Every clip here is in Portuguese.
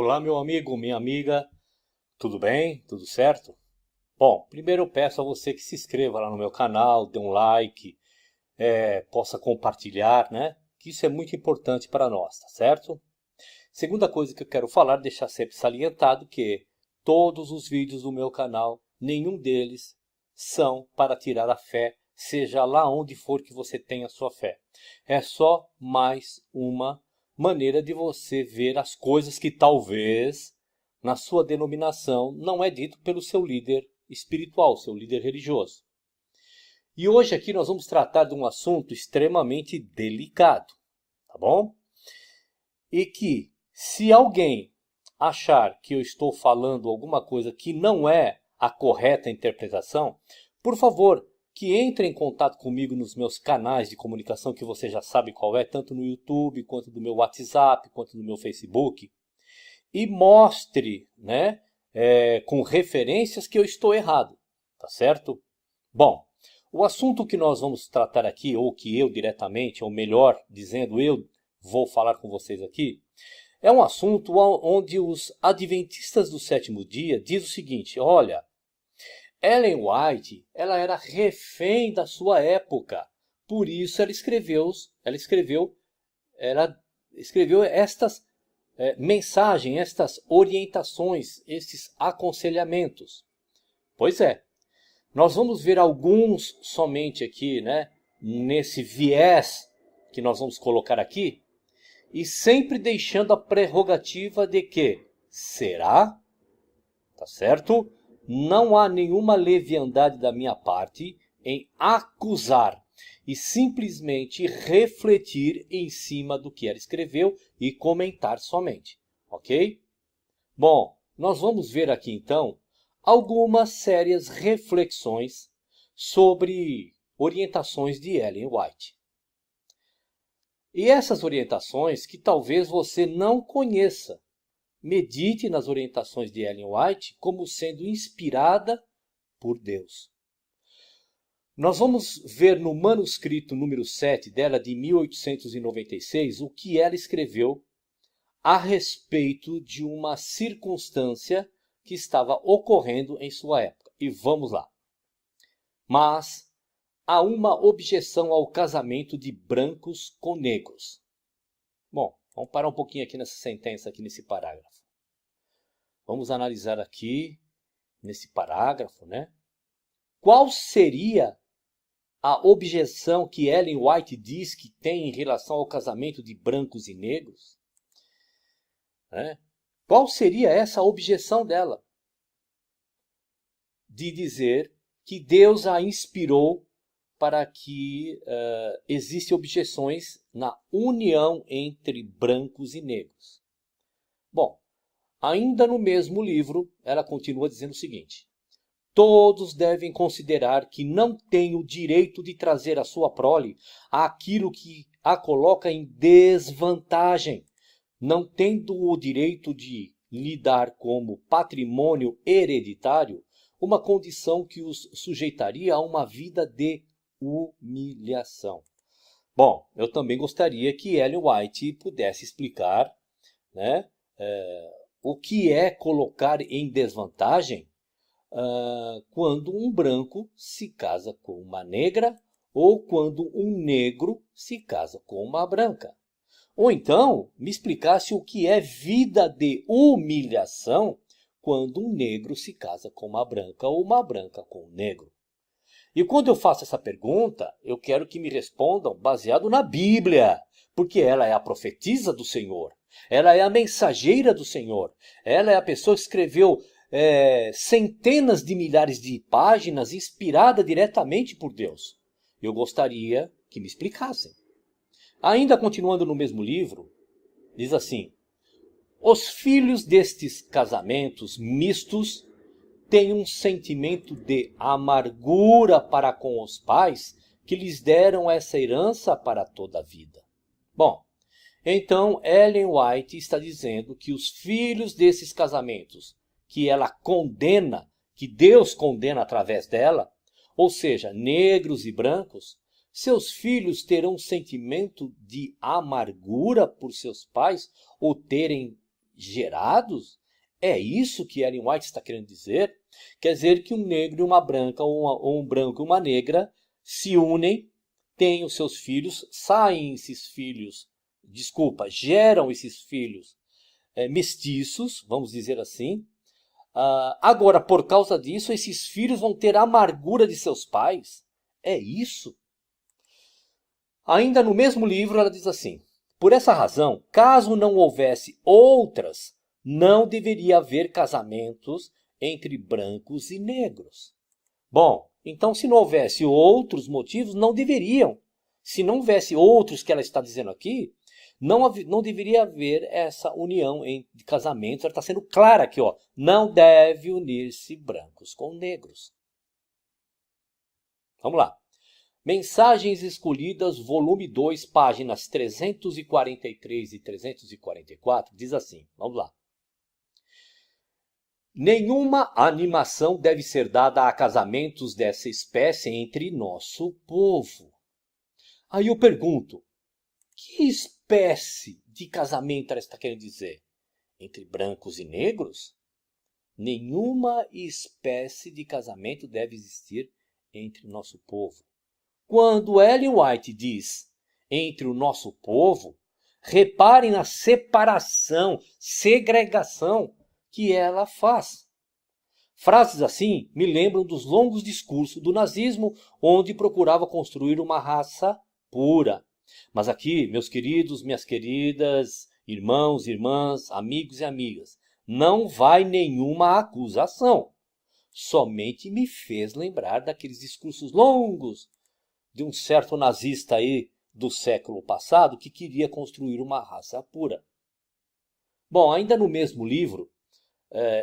Olá, meu amigo, minha amiga, tudo bem? Tudo certo? Bom, primeiro eu peço a você que se inscreva lá no meu canal, dê um like, possa compartilhar, né? Que isso é muito importante para nós, tá certo? Segunda coisa que eu quero falar, deixar sempre salientado, que todos os vídeos do meu canal, nenhum deles são para tirar a fé, seja lá onde for que você tenha a sua fé. É só mais uma maneira de você ver as coisas que talvez na sua denominação não é dito pelo seu líder espiritual, seu líder religioso. E hoje aqui nós vamos tratar de um assunto extremamente delicado, tá bom? E que se alguém achar que eu estou falando alguma coisa que não é a correta interpretação, por favor, que entre em contato comigo nos meus canais de comunicação, que você já sabe qual é, tanto no YouTube, quanto no meu WhatsApp, quanto no meu Facebook, e mostre, né, com referências que eu estou errado, tá certo? Bom, o assunto que nós vamos tratar aqui, ou que eu diretamente, ou melhor dizendo, eu vou falar com vocês aqui, é um assunto onde os adventistas do sétimo dia dizem o seguinte: olha, Ellen White, ela era refém da sua época, por isso ela escreveu estas mensagens, estas orientações, esses aconselhamentos. Pois é, nós vamos ver alguns somente aqui, né, nesse viés que nós vamos colocar aqui, e sempre deixando a prerrogativa de que, será? Tá certo? Não há nenhuma leviandade da minha parte em acusar e simplesmente refletir em cima do que ela escreveu e comentar somente, ok? Bom, nós vamos ver aqui então algumas sérias reflexões sobre orientações de Ellen White. E essas orientações que talvez você não conheça, medite nas orientações de Ellen White como sendo inspirada por Deus. Nós vamos ver no manuscrito número 7 dela, de 1896, o que ela escreveu a respeito de uma circunstância que estava ocorrendo em sua época. E vamos lá. Mas há uma objeção ao casamento de brancos com negros. Bom, vamos parar um pouquinho aqui nessa sentença, aqui nesse parágrafo. Vamos analisar aqui, nesse parágrafo, né? Qual seria a objeção que Ellen White diz que tem em relação ao casamento de brancos e negros? Qual seria essa objeção dela? De dizer que Deus a inspirou para que existem objeções na união entre brancos e negros. Bom, ainda no mesmo livro, ela continua dizendo o seguinte: todos devem considerar que não têm o direito de trazer a sua prole aquilo que a coloca em desvantagem, não tendo o direito de lhe dar como patrimônio hereditário uma condição que os sujeitaria a uma vida de humilhação. Bom, eu também gostaria que Ellen White pudesse explicar, né, o que é colocar em desvantagem quando um branco se casa com uma negra ou quando um negro se casa com uma branca. Ou então, me explicasse o que é vida de humilhação quando um negro se casa com uma branca ou uma branca com um negro. E quando eu faço essa pergunta, eu quero que me respondam baseado na Bíblia, porque ela é a profetisa do Senhor, ela é a mensageira do Senhor, ela é a pessoa que escreveu centenas de milhares de páginas inspirada diretamente por Deus. Eu gostaria que me explicassem. Ainda continuando no mesmo livro, diz assim: os filhos destes casamentos mistos têm um sentimento de amargura para com os pais que lhes deram essa herança para toda a vida. Bom, então Ellen White está dizendo que os filhos desses casamentos que ela condena, que Deus condena através dela, ou seja, negros e brancos, seus filhos terão um sentimento de amargura por seus pais ou terem gerados? É isso que Ellen White está querendo dizer? Quer dizer que um negro e uma branca, ou um branco e uma negra, se unem, têm os seus filhos, geram esses filhos mestiços, vamos dizer assim. Agora, por causa disso, esses filhos vão ter a amargura de seus pais? É isso? Ainda no mesmo livro, ela diz assim: por essa razão, caso não houvesse outras, não deveria haver casamentos entre brancos e negros. Bom, então se não houvesse outros motivos, não deveriam. Se não houvesse outros que ela está dizendo aqui, não deveria haver essa união de casamentos. Ela está sendo clara aqui, ó. Não deve unir-se brancos com negros. Vamos lá. Mensagens Escolhidas, volume 2, páginas 343 e 344, diz assim, vamos lá. Nenhuma animação deve ser dada a casamentos dessa espécie entre nosso povo. Aí eu pergunto, que espécie de casamento ela está querendo dizer? Entre brancos e negros? Nenhuma espécie de casamento deve existir entre nosso povo. Quando Ellen White diz entre o nosso povo, reparem na separação, segregação que ela faz. Frases assim me lembram dos longos discursos do nazismo, onde procurava construir uma raça pura. Mas aqui, meus queridos, minhas queridas, irmãos, irmãs, amigos e amigas, não vai nenhuma acusação. Somente me fez lembrar daqueles discursos longos de um certo nazista aí do século passado que queria construir uma raça pura. Bom, ainda no mesmo livro,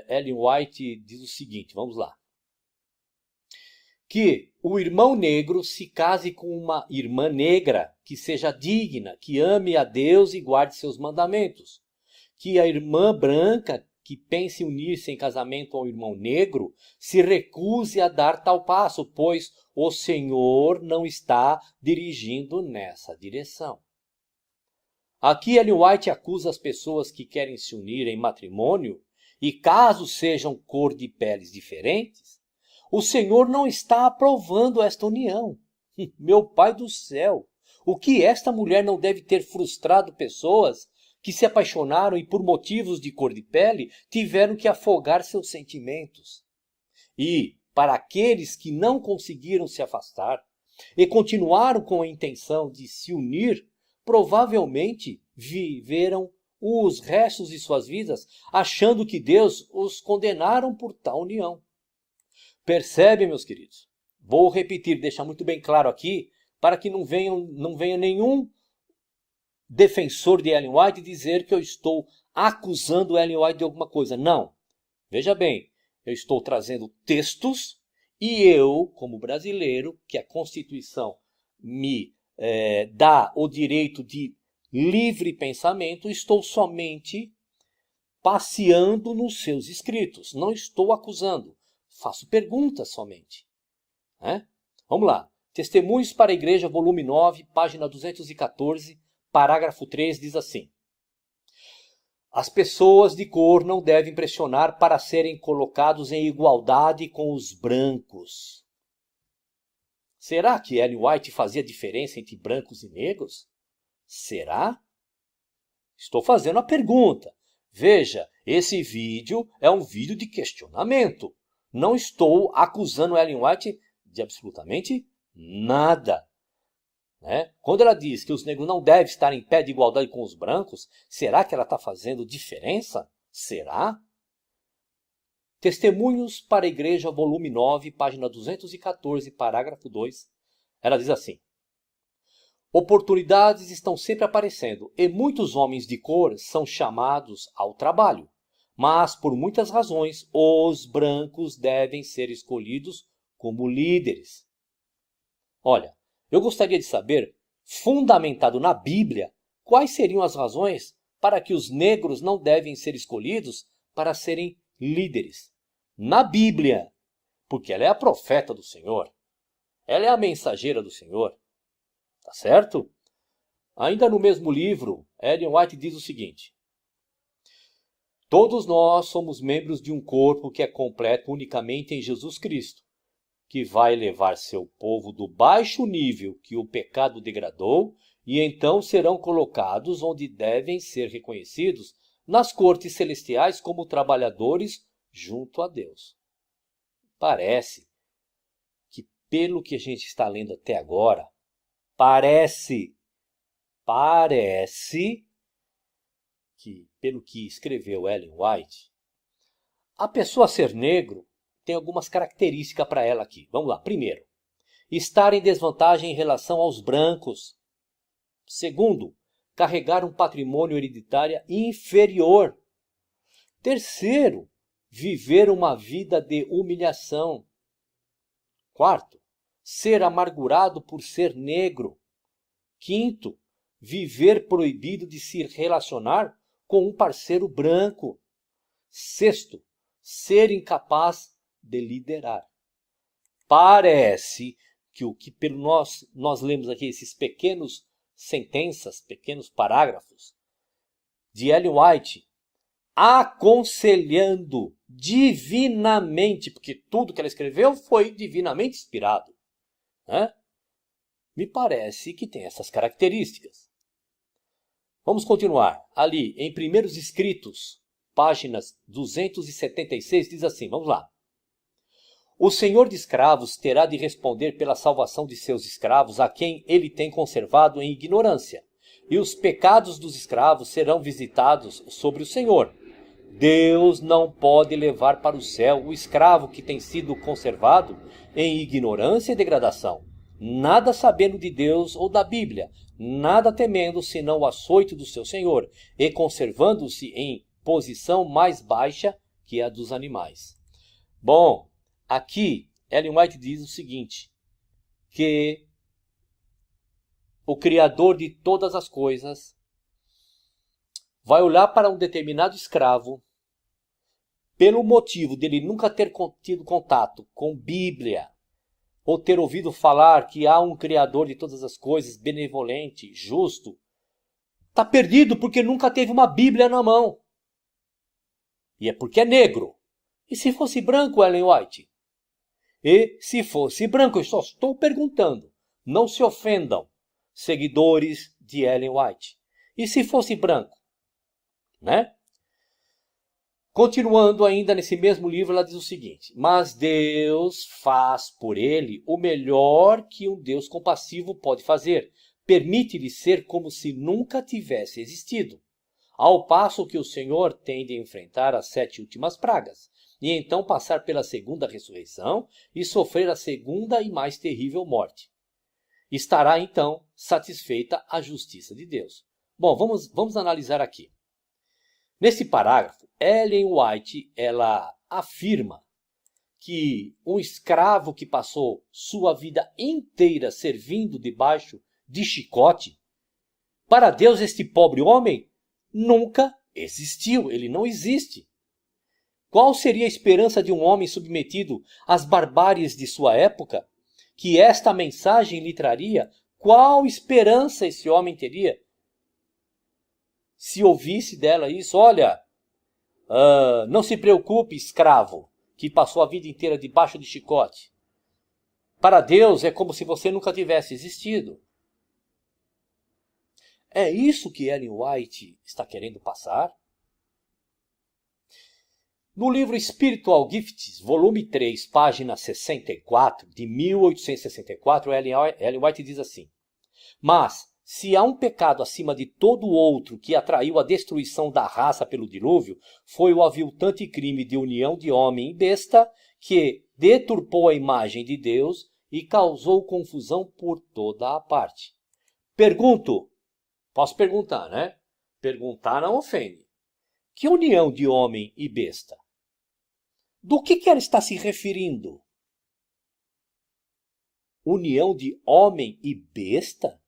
Ellen White diz o seguinte, vamos lá. Que o irmão negro se case com uma irmã negra que seja digna, que ame a Deus e guarde seus mandamentos. Que a irmã branca que pense unir-se em casamento ao irmão negro se recuse a dar tal passo, pois o Senhor não está dirigindo nessa direção. Aqui Ellen White acusa as pessoas que querem se unir em matrimônio, e caso sejam cor de peles diferentes, o Senhor não está aprovando esta união. Meu Pai do céu, o que esta mulher não deve ter frustrado pessoas que se apaixonaram e por motivos de cor de pele tiveram que afogar seus sentimentos. E, para aqueles que não conseguiram se afastar e continuaram com a intenção de se unir, provavelmente viveram os restos de suas vidas achando que Deus os condenaram por tal união. Percebe, meus queridos? Vou repetir, deixar muito bem claro aqui, para que não venha nenhum defensor de Ellen White dizer que eu estou acusando Ellen White de alguma coisa. Não. Veja bem, eu estou trazendo textos e eu, como brasileiro, que a Constituição me dá o direito de livre pensamento, estou somente passeando nos seus escritos. Não estou acusando. Faço perguntas somente. Vamos lá. Testemunhos para a Igreja, volume 9, página 214, parágrafo 3, diz assim. As pessoas de cor não devem pressionar para serem colocados em igualdade com os brancos. Será que Ellen White fazia diferença entre brancos e negros? Será? Estou fazendo a pergunta. Veja, esse vídeo é um vídeo de questionamento. Não estou acusando Ellen White de absolutamente nada. Quando ela diz que os negros não devem estar em pé de igualdade com os brancos, será que ela está fazendo diferença? Será? Testemunhos para a Igreja, volume 9, página 214, parágrafo 2. Ela diz assim. Oportunidades estão sempre aparecendo e muitos homens de cor são chamados ao trabalho. Mas, por muitas razões, os brancos devem ser escolhidos como líderes. Olha, eu gostaria de saber, fundamentado na Bíblia, quais seriam as razões para que os negros não devem ser escolhidos para serem líderes. Na Bíblia, porque ela é a profeta do Senhor. Ela é a mensageira do Senhor. Tá certo? Ainda no mesmo livro, Ellen White diz o seguinte. Todos nós somos membros de um corpo que é completo unicamente em Jesus Cristo, que vai levar seu povo do baixo nível que o pecado degradou e então serão colocados onde devem ser reconhecidos nas cortes celestiais como trabalhadores junto a Deus. Parece que, pelo que a gente está lendo até agora, parece que, pelo que escreveu Ellen White, a pessoa ser negro tem algumas características para ela aqui. Vamos lá. Primeiro, estar em desvantagem em relação aos brancos. Segundo, carregar um patrimônio hereditário inferior. Terceiro, viver uma vida de humilhação. Quarto, ser amargurado por ser negro. Quinto, viver proibido de se relacionar com um parceiro branco. Sexto, ser incapaz de liderar. Parece que o que nós lemos aqui, esses pequenos sentenças, pequenos parágrafos de Ellen White, aconselhando divinamente, porque tudo que ela escreveu foi divinamente inspirado, né? Me parece que tem essas características. Vamos continuar. Ali, em Primeiros Escritos, páginas 276, diz assim, vamos lá. O senhor de escravos terá de responder pela salvação de seus escravos a quem ele tem conservado em ignorância, e os pecados dos escravos serão visitados sobre o senhor. Deus não pode levar para o céu o escravo que tem sido conservado em ignorância e degradação, nada sabendo de Deus ou da Bíblia, nada temendo senão o açoite do seu senhor, e conservando-se em posição mais baixa que a dos animais. Bom, aqui Ellen White diz o seguinte, que o Criador de todas as coisas vai olhar para um determinado escravo, pelo motivo dele nunca ter tido contato com Bíblia, ou ter ouvido falar que há um Criador de todas as coisas, benevolente, justo, está perdido porque nunca teve uma Bíblia na mão. E é porque é negro. E se fosse branco, Ellen White? E se fosse branco, eu só estou perguntando, não se ofendam, seguidores de Ellen White. E se fosse branco? Né? Continuando ainda nesse mesmo livro, ela diz o seguinte, mas Deus faz por ele o melhor que um Deus compassivo pode fazer. Permite-lhe ser como se nunca tivesse existido. Ao passo que o Senhor tem de enfrentar as 7 últimas pragas, e então passar pela segunda ressurreição e sofrer a segunda e mais terrível morte. Estará então satisfeita a justiça de Deus. Bom, vamos analisar aqui. Nesse parágrafo, Ellen White ela afirma que um escravo que passou sua vida inteira servindo debaixo de chicote, para Deus este pobre homem nunca existiu, ele não existe. Qual seria a esperança de um homem submetido às barbáries de sua época? Que esta mensagem lhe traria? Qual esperança esse homem teria? Se ouvisse dela isso, olha, não se preocupe, escravo, que passou a vida inteira debaixo de chicote. Para Deus é como se você nunca tivesse existido. É isso que Ellen White está querendo passar? No livro Spiritual Gifts, volume 3, página 64, de 1864, Ellen White diz assim, mas, se há um pecado acima de todo outro que atraiu a destruição da raça pelo dilúvio, foi o aviltante crime de união de homem e besta, que deturpou a imagem de Deus e causou confusão por toda a parte. Pergunto, posso perguntar, né? Perguntar não ofende. Que união de homem e besta? Do que ela está se referindo? União de homem e besta?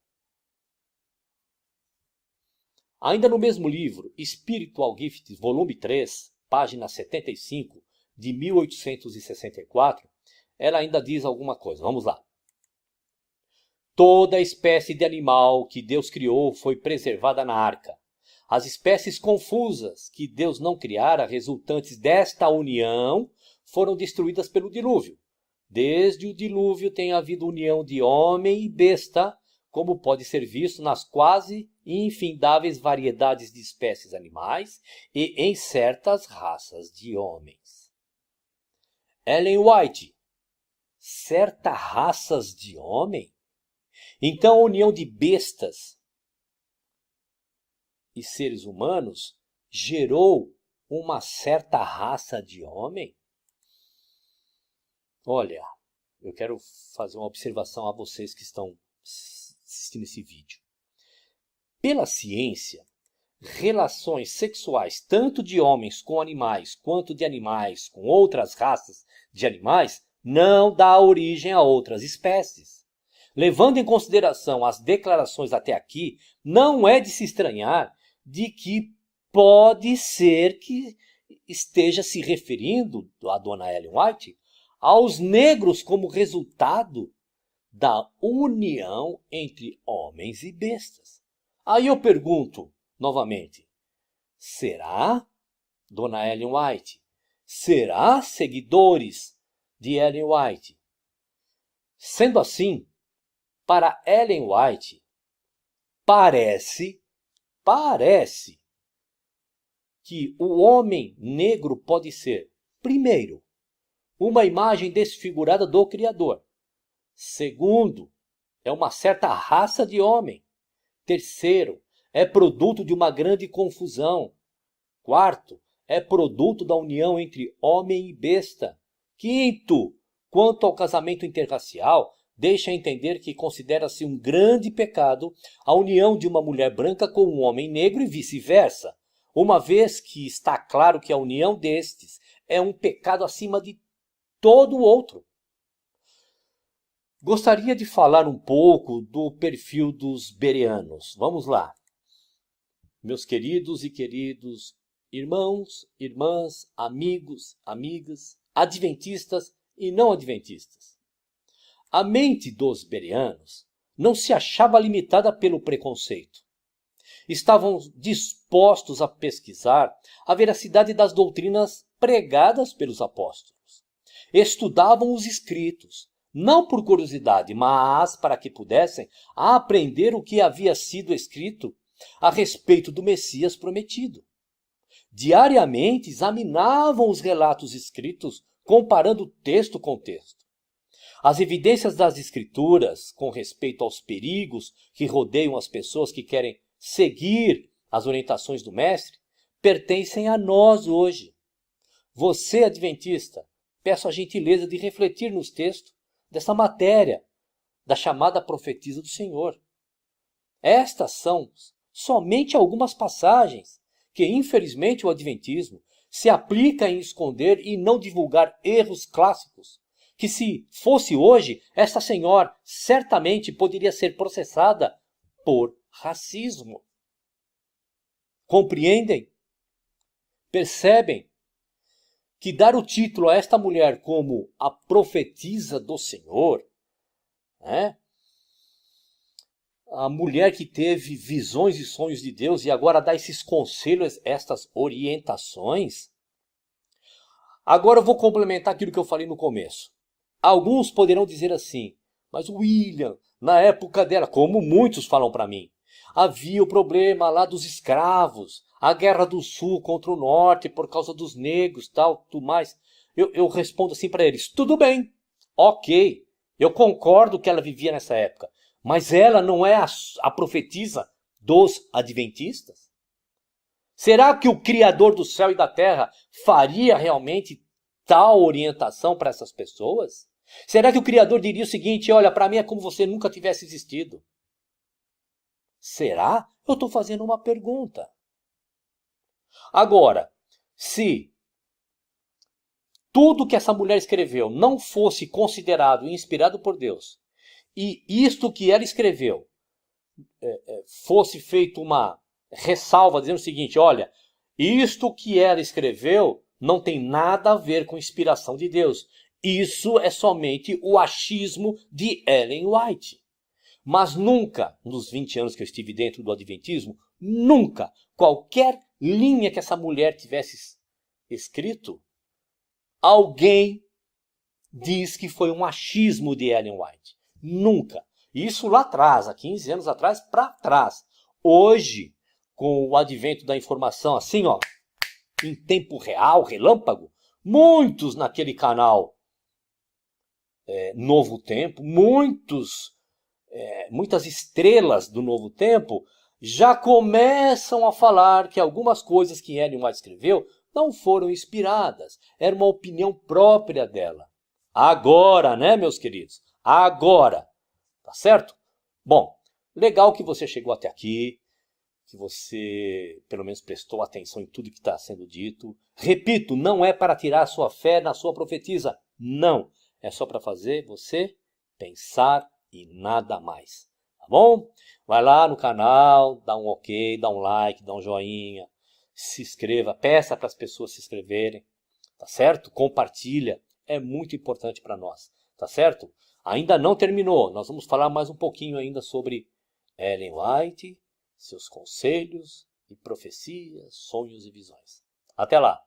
Ainda no mesmo livro, Spiritual Gifts, volume 3, página 75, de 1864, ela ainda diz alguma coisa. Vamos lá. Toda espécie de animal que Deus criou foi preservada na arca. As espécies confusas que Deus não criara, resultantes desta união, foram destruídas pelo dilúvio. Desde o dilúvio tem havido união de homem e besta, como pode ser visto nas quase infindáveis variedades de espécies animais e em certas raças de homens. Ellen White, certas raças de homem? Então a união de bestas e seres humanos gerou uma certa raça de homem? Olha, eu quero fazer uma observação a vocês que estão assistindo esse vídeo. Pela ciência, relações sexuais tanto de homens com animais quanto de animais com outras raças de animais não dá origem a outras espécies. Levando em consideração as declarações até aqui, não é de se estranhar de que pode ser que esteja se referindo, a dona Ellen White, aos negros como resultado da união entre homens e bestas. Aí eu pergunto novamente, será, dona Ellen White, será, seguidores de Ellen White? Sendo assim, para Ellen White, parece que o homem negro pode ser, primeiro, uma imagem desfigurada do Criador. Segundo, é uma certa raça de homem. Terceiro, é produto de uma grande confusão. Quarto, é produto da união entre homem e besta. Quinto, quanto ao casamento interracial, deixa entender que considera-se um grande pecado a união de uma mulher branca com um homem negro e vice-versa, uma vez que está claro que a união destes é um pecado acima de todo o outro. Gostaria de falar um pouco do perfil dos bereanos. Vamos lá. Meus queridos e queridos irmãos, irmãs, amigos, amigas, adventistas e não adventistas. A mente dos bereanos não se achava limitada pelo preconceito. Estavam dispostos a pesquisar a veracidade das doutrinas pregadas pelos apóstolos. Estudavam os escritos, não por curiosidade, mas para que pudessem aprender o que havia sido escrito a respeito do Messias prometido. Diariamente examinavam os relatos escritos, comparando texto com texto. As evidências das Escrituras com respeito aos perigos que rodeiam as pessoas que querem seguir as orientações do Mestre pertencem a nós hoje. Você, adventista, peço a gentileza de refletir nos textos dessa matéria, da chamada profetisa do Senhor. Estas são somente algumas passagens que, infelizmente, o adventismo se aplica em esconder e não divulgar erros clássicos, que se fosse hoje, esta senhora certamente poderia ser processada por racismo. Compreendem? Percebem que dar o título a esta mulher como a profetisa do Senhor, né? A mulher que teve visões e sonhos de Deus e agora dá esses conselhos, estas orientações. Agora eu vou complementar aquilo que eu falei no começo. Alguns poderão dizer assim, mas William, na época dela, como muitos falam para mim, havia o problema lá dos escravos, a guerra do sul contra o norte por causa dos negros, tal, tudo mais. Eu respondo assim para eles, tudo bem, ok, eu concordo que ela vivia nessa época, mas ela não é a profetisa dos adventistas? Será que o Criador do céu e da terra faria realmente tal orientação para essas pessoas? Será que o Criador diria o seguinte, olha, para mim é como você nunca tivesse existido? Será? Eu estou fazendo uma pergunta. Agora, se tudo que essa mulher escreveu não fosse considerado e inspirado por Deus, e isto que ela escreveu fosse feito uma ressalva dizendo o seguinte, olha, isto que ela escreveu não tem nada a ver com inspiração de Deus. Isso é somente o achismo de Ellen White. Mas nunca, nos 20 anos que eu estive dentro do Adventismo, nunca, qualquer linha que essa mulher tivesse escrito, alguém diz que foi um achismo de Ellen White. Nunca. Isso lá atrás, há 15 anos atrás, para trás. Hoje, com o advento da informação assim, ó, em tempo real, relâmpago, muitos naquele canal Novo Tempo, muitas estrelas do Novo Tempo já começam a falar que algumas coisas que Ellen White escreveu não foram inspiradas. Era uma opinião própria dela. Agora, né, meus queridos? Agora. Tá certo? Bom, legal que você chegou até aqui, que você pelo menos prestou atenção em tudo que está sendo dito. Repito, não é para tirar a sua fé na sua profetisa. Não. É só para fazer você pensar e nada mais. Tá bom? Vai lá no canal, dá um ok, dá um like, dá um joinha, se inscreva, peça para as pessoas se inscreverem, tá certo? Compartilha, é muito importante para nós, tá certo? Ainda não terminou, nós vamos falar mais um pouquinho ainda sobre Ellen White, seus conselhos e profecias, sonhos e visões. Até lá!